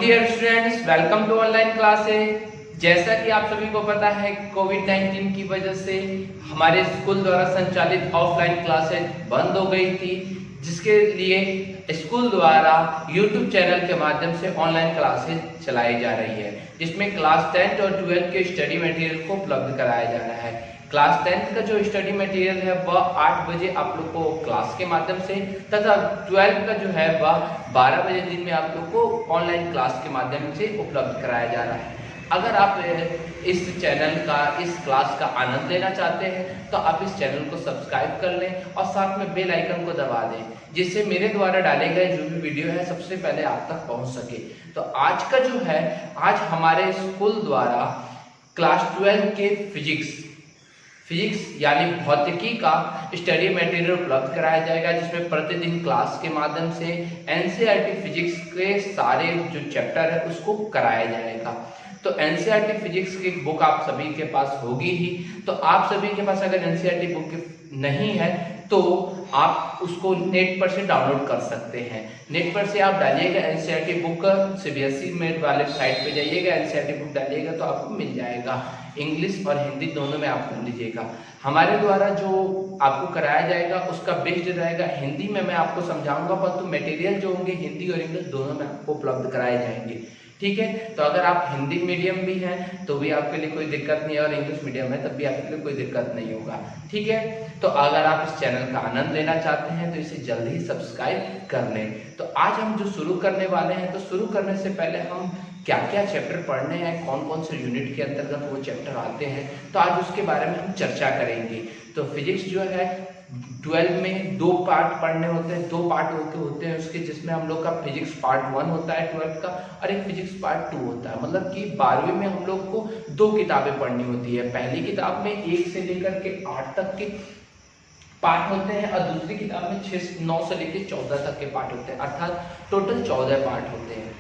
Dear students, welcome to online classes. जैसा कि आप सभी को पता है, कोविड-19 की वजह से हमारे स्कूल द्वारा संचालित ऑफलाइन क्लासेज बंद हो गई थी, जिसके लिए स्कूल द्वारा यूट्यूब चैनल के माध्यम से ऑनलाइन क्लासेज चलाई जा रही है, जिसमें क्लास 10th और 12th के स्टडी मटेरियल को उपलब्ध कराया जा रहा है। क्लास 10th का जो स्टडी मटेरियल है वह 8 बजे आप लोग को क्लास के माध्यम से तथा 12th का जो है वह 12 बजे दिन में आप लोग को ऑनलाइन क्लास के माध्यम से उपलब्ध कराया जा रहा है। अगर आप इस चैनल का, इस क्लास का आनंद लेना चाहते हैं तो आप इस चैनल को सब्सक्राइब कर लें और साथ में बेल आइकन को दबा दें, जिससे मेरे द्वारा डाले गए जो भी वीडियो है सबसे पहले आप तक पहुंच सके। तो आज का जो है, आज हमारे स्कूल द्वारा क्लास 12 के फिजिक्स यानी भौतिकी का स्टडी मटेरियल उपलब्ध कराया जाएगा, जिसमें प्रतिदिन क्लास के माध्यम से एनसीईआरटी फिजिक्स के सारे जो चैप्टर है उसको कराया जाएगा। तो एनसीईआरटी फिजिक्स की बुक आप सभी के पास होगी ही, तो आप सभी के पास अगर एनसीईआरटी बुक नहीं है तो आप उसको नेट पर से डाउनलोड कर सकते हैं। नेट पर से आप डालिएगा एनसीईआरटी बुक, सीबीएसई में वाले साइट पे जाइएगा, एनसीईआरटी बुक डालिएगा तो आपको मिल जाएगा। इंग्लिश और हिंदी दोनों में आप कर लीजिएगा। हमारे द्वारा जो आपको कराया जाएगा उसका बेस्ड रहेगा हिंदी में, मैं आपको समझाऊंगा, परंतु मटेरियल जो होंगे हिंदी और इंग्लिश दोनों में आपको उपलब्ध कराए जाएंगे। ठीक है, तो अगर आप हिंदी मीडियम भी हैं तो भी आपके लिए कोई दिक्कत नहीं है, और इंग्लिश मीडियम है तब भी आपके लिए कोई दिक्कत नहीं होगा। ठीक है, तो अगर आप इस चैनल का आनंद लेना चाहते हैं तो इसे जल्दी ही सब्सक्राइब कर लें। तो आज हम जो शुरू करने वाले हैं, तो शुरू करने से पहले हम क्या क्या चैप्टर पढ़ने हैं, कौन कौन से यूनिट के अंतर्गत वो चैप्टर आते हैं, तो आज उसके बारे में हम चर्चा करेंगे। तो फिजिक्स जो है 12 में 2 पार्ट पढ़ने होते हैं, 2 पार्ट होते हैं उसके, जिसमें हम लोग का फिजिक्स पार्ट 1 होता है 12 का, और एक फिजिक्स पार्ट 2 होता है। मतलब कि 12वीं में हम लोग को 2 किताबें पढ़नी होती है। पहली किताब में 1 से लेकर के 8 तक के पार्ट होते हैं, और दूसरी किताब में 9 से लेकर 14 तक के पार्ट होते हैं, अर्थात टोटल 14 पार्ट होते हैं।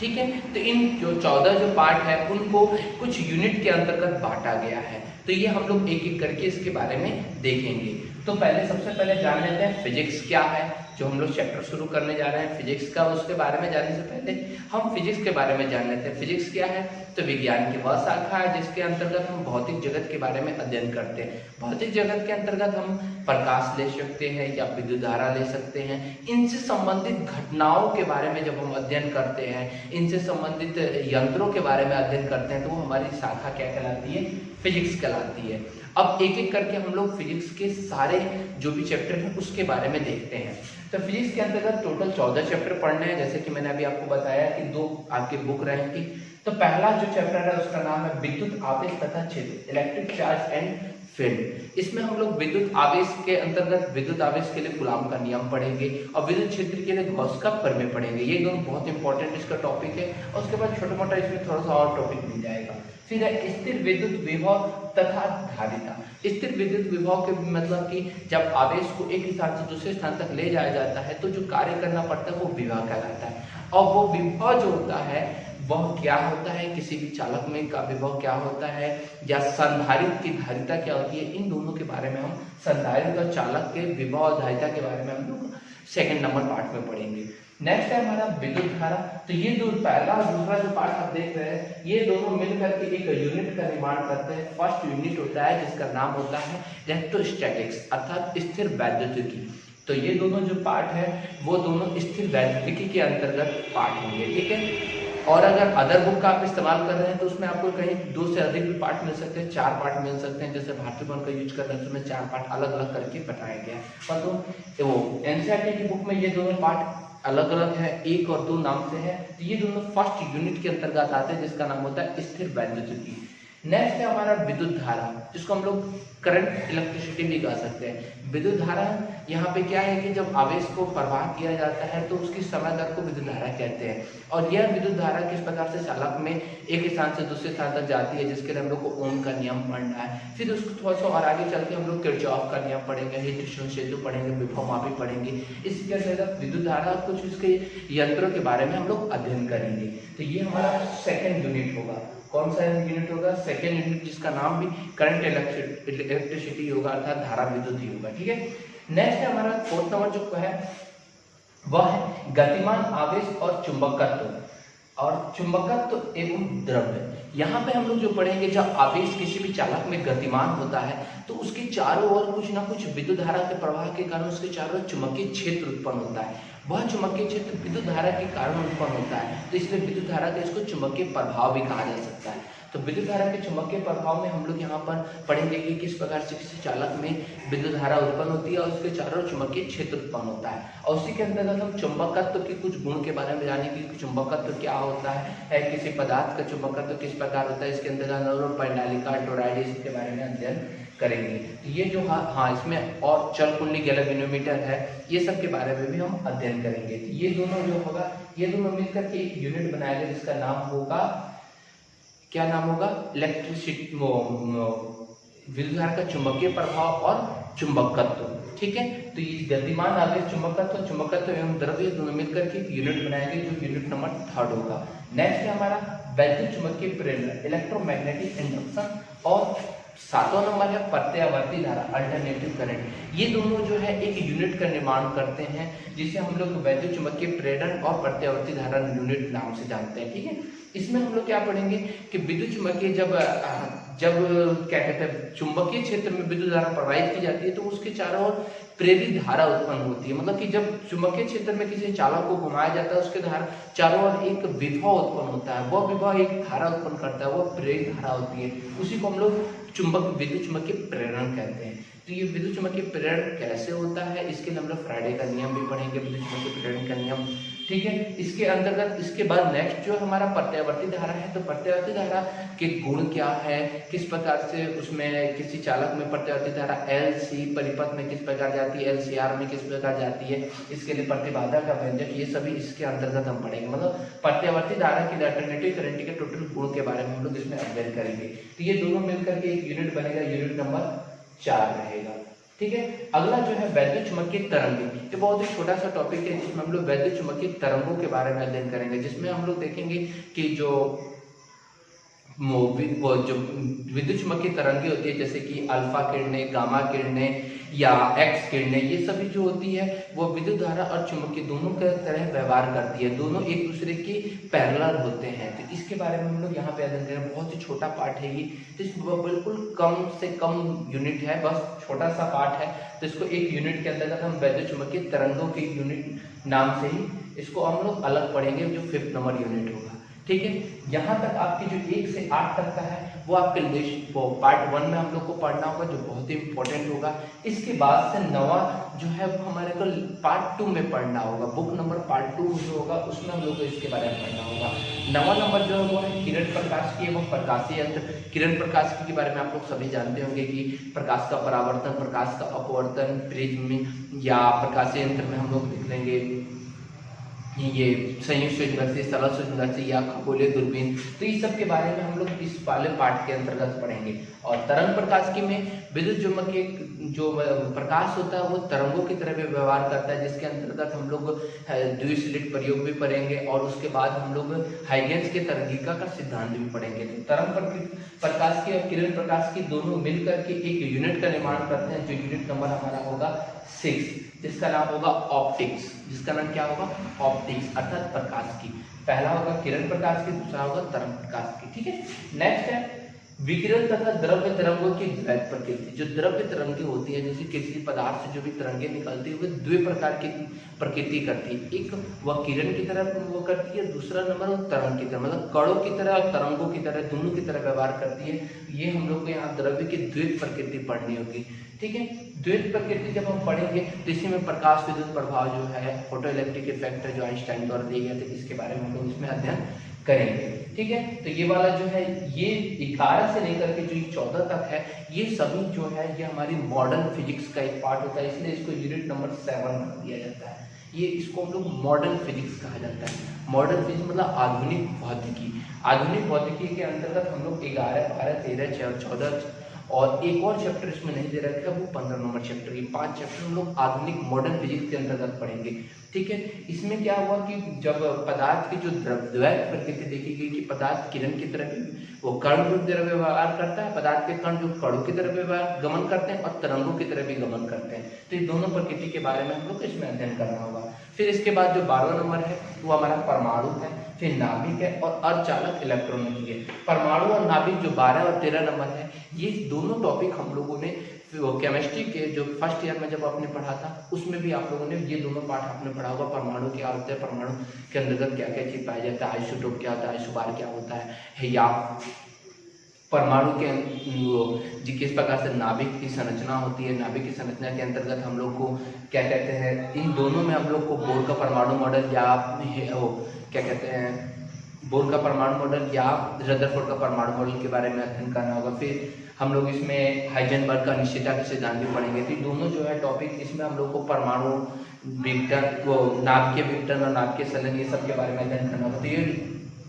ठीक है, तो इन जो 14 जो पार्ट है उनको कुछ यूनिट के अंतर्गत बांटा गया है। तो ये हम लोग एक एक करके इसके बारे में देखेंगे। तो पहले सबसे पहले जान लेते हैं फिजिक्स क्या है, जो हम लोग चैप्टर शुरू करने जा रहे हैं फिजिक्स का। उसके बारे में जानने से पहले हम फिजिक्स के बारे में जान लेते हैं। फिजिक्स क्या है? तो विज्ञान की वह शाखा है जिसके अंतर्गत हम भौतिक जगत के बारे में अध्ययन करते हैं। भौतिक जगत के अंतर्गत हम प्रकाश ले सकते हैं या विद्युत धारा ले सकते हैं। इनसे संबंधित घटनाओं के बारे में जब हम अध्ययन करते हैं, इनसे संबंधित यंत्रों के बारे में अध्ययन करते हैं, तो वो हमारी शाखा क्या कहलाती है? फिजिक्स कहलाती है। अब एक एक करके हम लोग फिजिक्स के सारे जो भी चैप्टर हैं उसके बारे में देखते हैं। तो फिजिक्स के अंतर्गत टोटल 14 चैप्टर पढ़ने हैं, जैसे कि मैंने अभी आपको बताया कि 2 आपकी बुक रहेंगी। तो पहला जो चैप्टर है उसका नाम है विद्युत आवेश तथा क्षेत्र, इलेक्ट्रिक चार्ज एंड फील्ड। इसमें हम लोग विद्युत आवेश के अंतर्गत विद्युत आवेश के लिए कूलॉम का नियम पढ़ेंगे, और विद्युत क्षेत्र के लिए गॉस का प्रमेय पढ़ेंगे। ये दोनों बहुत इंपॉर्टेंट इसका टॉपिक है, और उसके बाद छोटा मोटा इसमें थोड़ा सा और टॉपिक मिल जाएगा। फिर है स्थिर विद्युत विभव तथा धारिता। स्थिर विद्युत विभव के मतलब कि जब आवेश को एक स्थान से दूसरे स्थान तक ले जाया जाता है तो जो कार्य करना पड़ता है वो विभव कहलाता है। और वो विभव जो होता है वह क्या होता है, किसी भी चालक में का विभव क्या होता है, या संधारित्र की धारिता क्या होती है, इन दोनों के बारे में हम संधारित्र और चालक के विभव और धारिता के बारे में हम लोग सेकंड नंबर पार्ट में पढ़ेंगे। नेक्स्ट है हमारा विद्युत धारा। तो ये जो पहला और दूसरा जो पार्ट आप देख रहे हैं, ये दोनों मिलकर के एक यूनिट का निर्माण करते हैं। फर्स्ट यूनिट होता है जिसका नाम होता है इलेक्ट्रोस्टैटिक्स, अर्थात स्थिर वैद्युतिकी। तो ये दोनों जो पार्ट है वो दोनों स्थिर वैद्युतिकी के अंतर्गत पार्ट होंगे। ठीक है, और अगर अदर बुक का आप इस्तेमाल कर रहे हैं तो उसमें आपको कहीं 2 से अधिक भी पार्ट मिल सकते हैं, 4 पार्ट मिल सकते हैं। जैसे भारतीय भवन का यूज कर रहे हैं तो उसमें 4 पार्ट अलग अलग करके बताया गया है, परंतु वो एनसीईआरटी की बुक में ये दोनों पार्ट अलग अलग है, 1 और 2 नाम से है। तो ये दोनों फर्स्ट यूनिट के अंतर्गत आते हैं, जिसका नाम होता है स्थिर वैद्युतिकी। नेक्स्ट है हमारा विद्युत धारा, जिसको हम लोग करंट इलेक्ट्रिसिटी भी कह सकते हैं। विद्युत धारा यहाँ पे क्या है कि जब आवेश को प्रवाह किया जाता है तो उसकी समय दर को विद्युत धारा कहते हैं। और यह विद्युत धारा किस प्रकार से चालक में एक स्थान से दूसरे स्थान तक जाती है, जिसके लिए हम लोग को ओम का नियम पढ़ना है। फिर उसको थोड़ा सा और आगे चल के हम लोग किरचॉफ का नियम पढ़ेंगे, हीट सेतु पढ़ेंगे, विभव मापी पढ़ेंगे। इसके अंतर्गत विद्युत धारा कुछ उसके यंत्रों के बारे में हम लोग अध्ययन करेंगे। तो ये हमारा सेकेंड यूनिट होगा। कौन सा यूनिट होगा? सेकेंड यूनिट, जिसका नाम भी करंट इलेक्ट्रिसिटी होगा, अर्थात धारा विद्युत ही होगा। ठीक है, नेक्स्ट है हमारा 4th नंबर जो है वह है गतिमान आवेश और चुंबकत्व। और चुंबकत्व एवं द्रव्य, यहाँ पे हम लोग जो पढ़ेंगे, जब आवेश किसी भी चालक में गतिमान होता है तो उसके चारों ओर कुछ ना कुछ विद्युत धारा के प्रवाह के कारण उसके चारों ओर चुंबकीय क्षेत्र उत्पन्न होता है। वह चुंबकीय क्षेत्र विद्युत धारा के कारण उत्पन्न होता है, तो इसलिए विद्युत धारा का इसको चुंबकीय प्रभाव भी कहा जा सकता है। तो विद्युत धारा के चुंबकीय प्रभाव में हम लोग यहाँ पर पढ़ेंगे कि किस प्रकार से किसी चालक में विद्युत धारा उत्पन्न होती है और उसके चारों चुंबकीय क्षेत्र उत्पन्न होता है। और उसी के अंतर्गत हम चुंबकत्व के कुछ गुण के बारे में जानेंगे कि चुंबकत्व क्या होता है, किसी पदार्थ का चुंबकत्व किस प्रकार होता है, इसके अंतर्गत प्रणालिका, टोरॉइड, इसके बारे में अध्ययन करेंगे। तो ये जो हाँ इसमें और चल कुंडली, गैल्वेनोमीटर है, ये सब के बारे में भी हम अध्ययन करेंगे। तो ये दोनों जो होगा, ये दोनों मिलकर के एक यूनिट बनाएंगे जिसका नाम होगा, क्या नाम होगा, इलेक्ट्रिसिटी, विद्युत धारा का चुंबकीय प्रभाव और चुंबकत्व। ठीक है, तो ये गतिमान आवेश, चुंबकत्व, चुंबकत्व एवं द्रव्य दोनों मिलकर के एक यूनिट बनाएंगे जो यूनिट नंबर 3 होगा। नेक्स्ट है हमारा वैद्युत चुंबकीय प्रेरण, इलेक्ट्रोमैग्नेटिक इंडक्शन, और 7वां नंबर है प्रत्यावर्ती धारा, अल्टरनेटिव करंट। ये दोनों जो है एक यूनिट का निर्माण करते हैं जिसे हम लोग वैद्युत चुंबकीय प्रेरण और प्रत्यावर्ती धारा यूनिट नाम से जानते हैं। ठीक है, इसमें हम लोग क्या पढ़ेंगे कि विद्युत चुंबकीय जब क्या कहते हैं, चुंबकीय क्षेत्र में विद्युत धारा प्रवाहित की जाती है तो उसके चारों ओर प्रेरित धारा उत्पन्न होती है। मतलब कि जब चुंबकीय क्षेत्र में किसी चालक को घुमाया जाता है उसके धारा चारों ओर एक विभव उत्पन्न होता है, वह विभव एक धारा उत्पन्न करता है, वह प्रेरित धारा होती है, उसी को हम लोग विद्युत चुंबकीय प्रेरण कहते हैं। तो ये विद्युत चुंबकीय प्रेरण कैसे होता है, इसके लिए हम लोग फ्राइडे का नियम भी पढ़ेंगे, विद्युत चुंबकीय प्रेरण का नियम। ठीक है, इसके अंतर्गत इसके बाद नेक्स्ट जो हमारा प्रत्यावर्ती धारा है, तो प्रत्यावर्ती धारा के गुण क्या है, किस प्रकार से उसमें किसी चालक में प्रत्यावर्ती धारा LC परिपथ में किस प्रकार जाती है, LCR में किस प्रकार जाती है, इसके लिए प्रतिबाधा का व्यंजक, ये सभी इसके अंतर्गत हम पढ़ेंगे। मतलब प्रत्यावर्ती धारा के अल्टरनेटिव करंट के टोटल गुण के बारे में हम लोग इसमें अध्ययन करेंगे। तो ये दोनों मिलकर के एक यूनिट बनेगा, यूनिट नंबर 4 रहेगा। ठीक है, अगला जो है वैद्युत चुंबकीय तरंगे, ये बहुत ही छोटा सा टॉपिक है जिसमें हम लोग वैद्युत चुंबकीय तरंगों के बारे में अध्ययन करेंगे, जिसमें हम लोग देखेंगे कि जो विद्युत चुंबकीय तरंगे होती है, जैसे कि अल्फा किरणें, गामा किरणें या एक्स किरणें, ये सभी जो होती है वो विद्युत धारा और चुंबकीय दोनों के तरह व्यवहार करती है, दोनों एक दूसरे के पैरेलल होते हैं। तो इसके बारे में हम लोग यहाँ पे अध्ययन करेंगे, बहुत ही छोटा पार्ट है ये, तो इसमें बिल्कुल कम से कम यूनिट है, बस छोटा सा पार्ट है, तो इसको एक यूनिट के अंतर्गत हम वैद्युत चुंबकीय तरंगों के यूनिट नाम से ही इसको हम लोग अलग पढ़ेंगे, जो 5th नंबर यूनिट होगा। ठीक है, यहाँ तक आपकी जो 1 से 8 तक का है वो आपके पार्ट 1 में हम लोग को पढ़ना होगा, जो बहुत ही इंपॉर्टेंट होगा। इसके बाद से 9वां जो है वो हमारे को पार्ट 2 में पढ़ना होगा, बुक नंबर पार्ट 2 जो होगा उसमें हम लोग को इसके बारे में पढ़ना होगा। 9वां नंबर जो है वो है किरण प्रकाश की एवं प्रकाशीय यंत्र। किरण प्रकाश के बारे में आप लोग सभी जानते होंगे कि प्रकाश का परावर्तन, प्रकाश का अपवर्तन, प्रिज्म या प्रकाशीय यंत्र में हम लोग देख लेंगे ये संयुक्त सूक्ष्मदर्शी, सरल सूक्ष्मदर्शी या खगोलीय दूरबीन। तो इस सब के बारे में हम लोग इस वाले पार्ट के अंतर्गत पढ़ेंगे। और तरंग प्रकाश की में विद्युत चुंबकीय जो प्रकाश होता है वो तरंगों की तरह भी व्यवहार करता है, जिसके अंतर्गत हम लोग द्विस्लिट प्रयोग भी पढ़ेंगे और उसके बाद हम लोग हाइगेंस के तरंगिका का सिद्धांत भी पढ़ेंगे। तो तरंग प्रकाश की और किरण प्रकाश की दोनों मिलकर के एक यूनिट का निर्माण करते हैं, जो यूनिट नंबर हमारा होगा 6, जिसका नाम होगा ऑप्टिक्स। जिसका नाम क्या होगा, ऑप्टिक्स, अर्थात प्रकाश की। पहला होगा किरण प्रकाश की, दूसरा होगा तरंग प्रकाश की। ठीक है, नेक्स्ट है विकिरण तथा द्रव्य तरंगों की द्वैत प्रकृति। जो द्रव्य तरंगे होती है, जैसे किसी पदार्थ से जो भी तरंगे निकलती है वो द्वि प्रकार की प्रकृति करती है, एक वह किरण की तरह वो करती है, दूसरा नंबर वो तरंग की तरह, मतलब कणों की तरह और तरंगों की तरह दोनों की तरह व्यवहार करती है। ये हम लोग को यहाँ द्रव्य की द्वैत प्रकृति पढ़नी होगी। ठीक है, द्वैत प्रकृति जब हम पढ़ेंगे तो इसी में प्रकाश विद्युत प्रभाव जो है, फोटो इलेक्ट्रिक इफेक्ट जो आइंस्टाइन द्वारा दिए गए थे, इसके बारे में हम लोग इसमें अध्ययन करेंगे। ठीक है, तो ये वाला जो है ये 11 से लेकर के जो 14 तक है, ये सभी जो है ये हमारी मॉडर्न फिजिक्स का एक पार्ट होता है, इसलिए इसको यूनिट नंबर 7 दिया जाता है। ये इसको हम लोग मॉडर्न फिजिक्स कहा जाता है। मॉडर्न फिजिक्स मतलब आधुनिक भौतिकी। आधुनिक भौतिकी के अंतर्गत हम लोग 11, 12, 13, 14 और एक और चैप्टर इसमें नहीं दे रखा है, वो 15 नंबर चैप्टर। ये 5 चैप्टर हम लोग आधुनिक मॉडर्न फिजिक्स के अंतर्गत पढ़ेंगे। ठीक है। इसमें क्या हुआ कि जब पदार्थ की जो द्वैत प्रकृति देखी गई कि पदार्थ किरण की तरह वो कण की तरह व्यवहार करता है, पदार्थ के कण जो कणों की तरह व्यवहार गमन करते हैं और तरंगों की तरह भी गमन करते हैं। तो ये दोनों प्रकृति के बारे में हम लोग इसमें अध्ययन करना होगा। फिर इसके बाद जो 12वां नंबर है वो हमारा परमाणु है, फिर नाभिक है और अर्धचालक इलेक्ट्रॉनिकी है। परमाणु और नाभिक जो 12 और 13 नंबर है, ये दोनों टॉपिक हम लोगों ने केमिस्ट्री के जो फर्स्ट ईयर में जब आपने पढ़ा था उसमें भी आप लोगों ने ये दोनों पार्ट आपने पढ़ा होगा। परमाणु क्या होता है, परमाणु के अंतर्गत क्या क्या चीज पाया जाता है, आइसोटोप क्या होता है, आइसोबार क्या होता है, या परमाणु के जी किस प्रकार से नाभिक की संरचना होती है, नाभिक की संरचना के अंतर्गत हम लोग को क्या कहते हैं। इन दोनों में हम लोग को बोर का परमाणु मॉडल या क्या कहते हैं बोर का परमाणु मॉडल या रदरफोर्ड का परमाणु मॉडल के बारे में अध्ययन करना होगा। फिर हम लोग इसमें हाइजेनबर्ग का अनिश्चितता के सिद्धांत भी पढ़ेंगे। तो दोनों जो है टॉपिक, इसमें हम लोग को परमाणु विघटन, वो नाभिकीय विघटन और नाभिकीय संलयन, ये सब के बारे में अध्ययन करना होगा। तो ये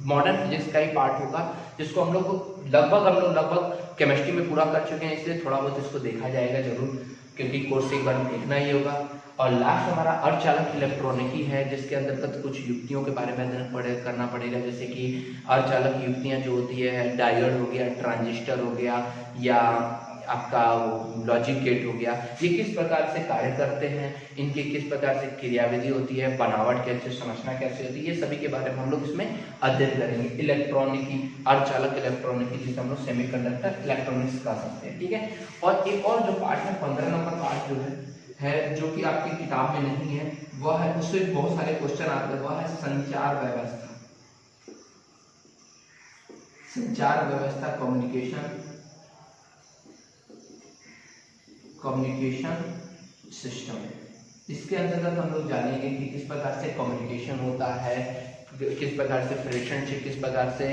मॉडर्न फिजिक्स का ही पार्ट होगा जिसको हम लोग लगभग केमिस्ट्री में पूरा कर चुके हैं, इसलिए थोड़ा बहुत इसको देखा जाएगा जरूर, क्योंकि कोर्स एक बार देखना ही होगा। और लास्ट हमारा अर्धचालक इलेक्ट्रॉनिकी है, जिसके अंतर्गत कुछ युक्तियों के बारे में अध्ययन करना पड़ेगा, जैसे कि अर्धचालक युक्तियां जो होती है, डायोड हो गया, ट्रांजिस्टर हो गया, या आपका लॉजिक गेट हो गया, ये किस प्रकार से कार्य करते हैं, इनकी किस प्रकार से क्रियाविधि होती है, बनावट कैसे, संरचना कैसे होती है, ये सभी के बारे में हम लोग इसमें अध्ययन करेंगे। इलेक्ट्रॉनिकी, अर्धचालक इलेक्ट्रॉनिकी, जिसे हम लोग सेमीकंडक्टर इलेक्ट्रॉनिक्स कह सकते हैं, ठीक है। और एक और जो पार्ट है 15 नंबर पार्ट जो है जो कि आपकी किताब में नहीं है, वह है, उससे बहुत सारे क्वेश्चन आते हैं, वह है संचार व्यवस्था। संचार व्यवस्था, कम्युनिकेशन सिस्टम। इसके अंतर्गत हम लोग जानेंगे कि किस प्रकार से कम्युनिकेशन होता है, किस प्रकार से रिलेशनशिप, किस प्रकार से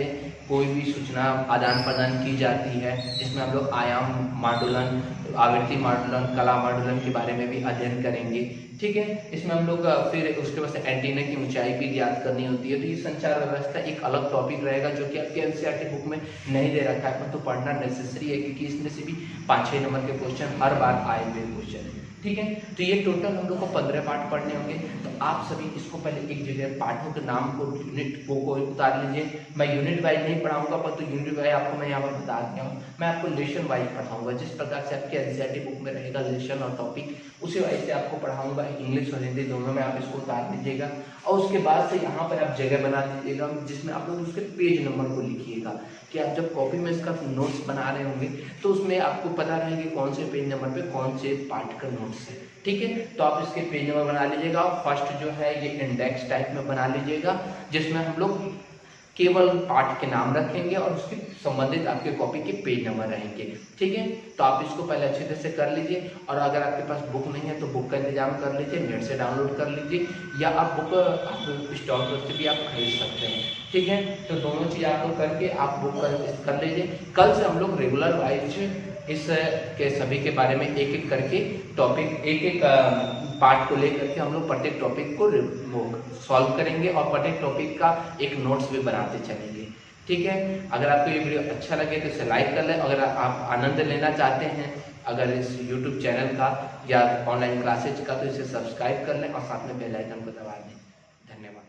कोई भी सूचना आदान प्रदान की जाती है, जिसमें हम लोग आयाम मॉडुलन, आवृत्ति मॉडुलन, कला मॉडुलन के बारे में भी अध्ययन करेंगे, ठीक है। इसमें हम लोग फिर उसके बाद एंटीना की ऊंचाई भी ज्ञात करनी होती है। तो ये संचार व्यवस्था एक अलग टॉपिक रहेगा जो कि आपके एनसीईआरटी बुक में नहीं दे रखा है, तो पढ़ना नेसेसरी है, क्योंकि इसमें से भी 5-6 नंबर के क्वेश्चन हर बार आए हुए क्वेश्चन है, ठीक है। तो ये टोटल हम लोग को 15 पार्ट पढ़ने होंगे। तो आप सभी इसको पहले एक जगह पाठों के नाम को, यूनिट को उतार लीजिए। मैं यूनिट वाइज नहीं पढ़ाऊंगा, पर तो यूनिट वाइज आपको मैं यहाँ पर बता दिया हूँ। मैं आपको लेसन वाइज पढ़ाऊंगा, जिस प्रकार से आपके एनसीईआरटी बुक में रहेगा लेसन और टॉपिक, उसी वाइज से आपको पढ़ाऊंगा। इंग्लिश और हिंदी दोनों में आप इसको उतार लीजिएगा, और उसके बाद से यहाँ पर आप जगह बना दीजिएगा जिसमें आप लोग उसके पेज नंबर को लिखिएगा, कि आप जब कॉपी में इसका नोट्स बना रहे होंगे तो उसमें आपको पता रहेगा कौन से पेज नंबर पे कौन से पार्ट का नोट्स है, ठीक है। तो आप इसके पेज नंबर बना लीजिएगा। फर्स्ट जो है ये इंडेक्स टाइप में बना लीजिएगा, जिसमें हम लोग केवल पार्ट के नाम रखेंगे और उसके संबंधित आपके कॉपी के पेज नंबर रहेंगे, ठीक है। तो आप इसको पहले अच्छे तरह से कर लीजिए, और अगर आपके पास बुक नहीं है तो बुक का इंतजाम कर लीजिए, नेट से डाउनलोड कर लीजिए, या आप बुक आप स्टॉक से भी आप खरीद सकते हैं, ठीक है। तो दोनों चीज़ आपको करके आप बुक कर लीजिए। कल से हम लोग रेगुलर वाइज इस के सभी के बारे में एक एक करके टॉपिक, एक एक पार्ट को लेकर के हम लोग प्रत्येक टॉपिक को सॉल्व करेंगे और प्रत्येक टॉपिक का एक नोट्स भी बनाते चलेंगे, ठीक है। अगर आपको ये वीडियो अच्छा लगे तो इसे लाइक कर लें। अगर आप आनंद लेना चाहते हैं अगर इस यूट्यूब चैनल का या ऑनलाइन क्लासेज का, तो इसे सब्सक्राइब कर लें और साथ में बेल आइकन को दबा दें। धन्यवाद।